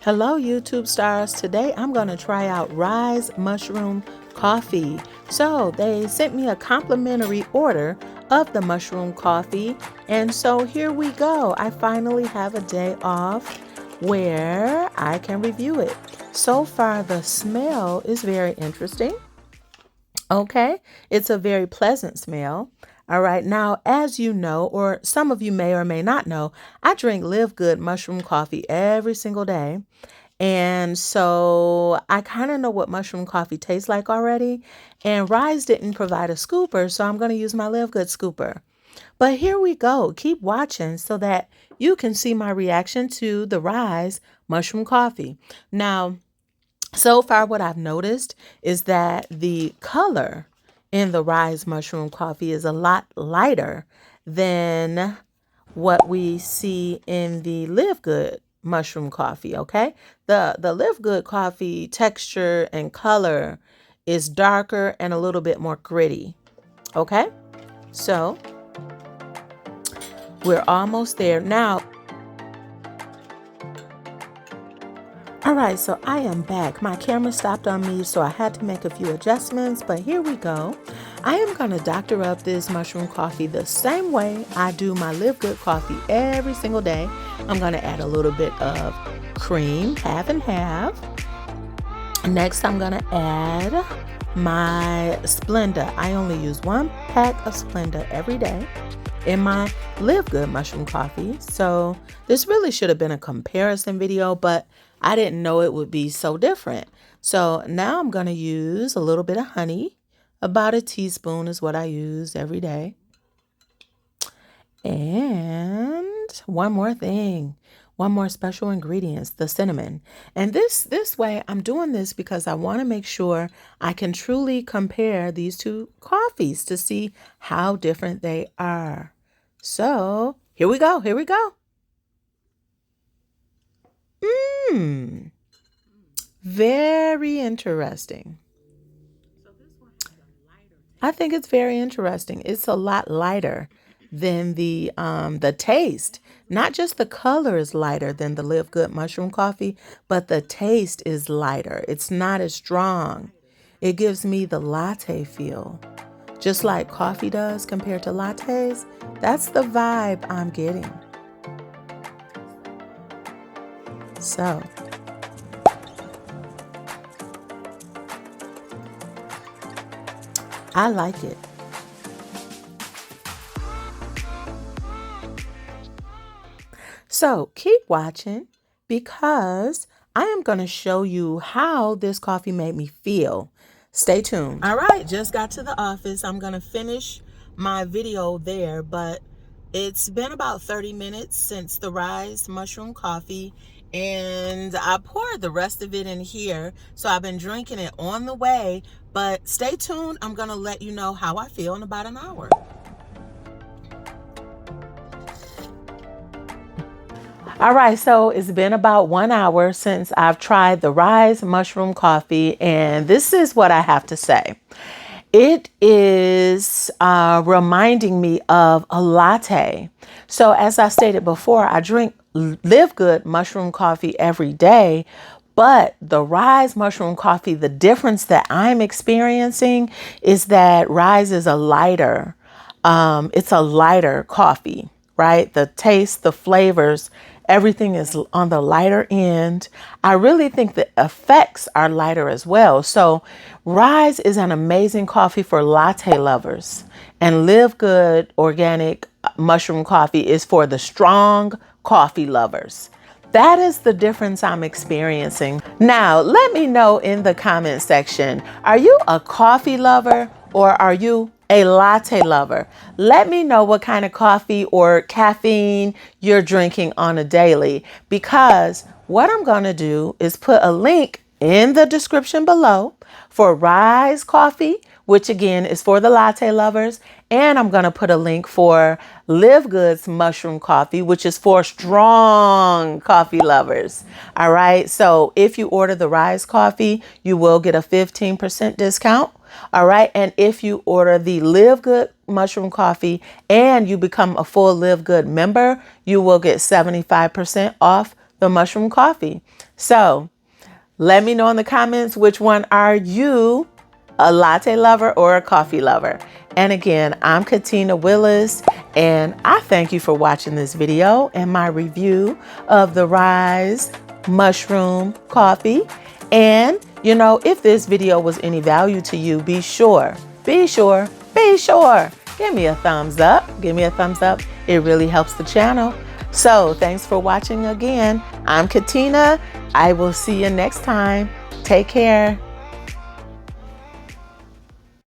Hello, YouTube stars. Today I'm going to try out Ryze mushroom coffee. So they sent me a complimentary order of the mushroom coffee. And so here we go. I finally have a day off where I can review it. So far, the smell is very interesting. Okay, it's a very pleasant smell. All right, now, as you know, or some of you may or may not know, I drink LiveGood mushroom coffee every single day. And so I kind of know what mushroom coffee tastes like already. And Ryze didn't provide a scooper, so I'm going to use my LiveGood scooper. But here we go. Keep watching so that you can see my reaction to the Ryze mushroom coffee. Now, so far, what I've noticed is that the color in the Ryze mushroom coffee is a lot lighter than what we see in the LiveGood mushroom coffee, okay? The LiveGood coffee texture and color is darker and a little bit more gritty, okay? So we're almost there. Now, all right, so I am back. My camera stopped on me, so I had to make a few adjustments, but here we go. I am going to doctor up this mushroom coffee the same way I do my LiveGood coffee every single day. I'm going to add a little bit of cream, half and half. Next, I'm going to add my Splenda. I only use 1 pack of Splenda every day in my LiveGood mushroom coffee. So this really should have been a comparison video, but I didn't know it would be so different. So now I'm going to use a little bit of honey. About a teaspoon is what I use every day. And one more thing. One more special ingredient, the cinnamon. And this way, I'm doing this because I want to make sure I can truly compare these two coffees to see how different they are. So here we go. Here we go. Very interesting. I think it's very interesting. It's a lot lighter than the taste. Not just the color is lighter than the LiveGood mushroom coffee, but the taste is lighter. It's not as strong. It gives me the latte feel. Just like coffee does compared to lattes. That's the vibe I'm getting. So I like it. So keep watching because I am going to show you how this coffee made me feel. Stay tuned. All right, just got to the office. I'm going to finish my video there, but it's been about 30 minutes since the Ryze mushroom coffee, and I poured the rest of it in here. So I've been drinking it on the way, but stay tuned. I'm going to let you know how I feel in about an hour. All right, so it's been about 1 hour since I've tried the Ryze mushroom coffee, and this is what I have to say. It is reminding me of a latte. So as I stated before, I drink LiveGood mushroom coffee every day, but the Ryze mushroom coffee, the difference that I'm experiencing is that Ryze is a lighter, it's a lighter coffee, right? The taste, the flavors, everything is on the lighter end. I really think the effects are lighter as well. So Ryze is an amazing coffee for latte lovers, and LiveGood organic mushroom coffee is for the strong coffee lovers. That is the difference I'm experiencing. Now, let me know in the comment section, are you a coffee lover or are you a latte lover? Let me know what kind of coffee or caffeine you're drinking on a daily, because what I'm going to do is put a link in the description below for Ryze coffee, which again is for the latte lovers. And I'm going to put a link for LiveGood's mushroom coffee, which is for strong coffee lovers. All right. So if you order the Ryze coffee, you will get a 15% discount. All right. And if you order the LiveGood mushroom coffee and you become a full LiveGood member, you will get 75% off the mushroom coffee. So let me know in the comments, which one are you, a latte lover or a coffee lover? And again, I'm Katina Willis, and I thank you for watching this video and my review of the Ryze mushroom coffee. And you know, if this video was any value to you, be sure, give me a thumbs up. It really helps the channel. So thanks for watching again. I'm Katina. I will see you next time. Take care.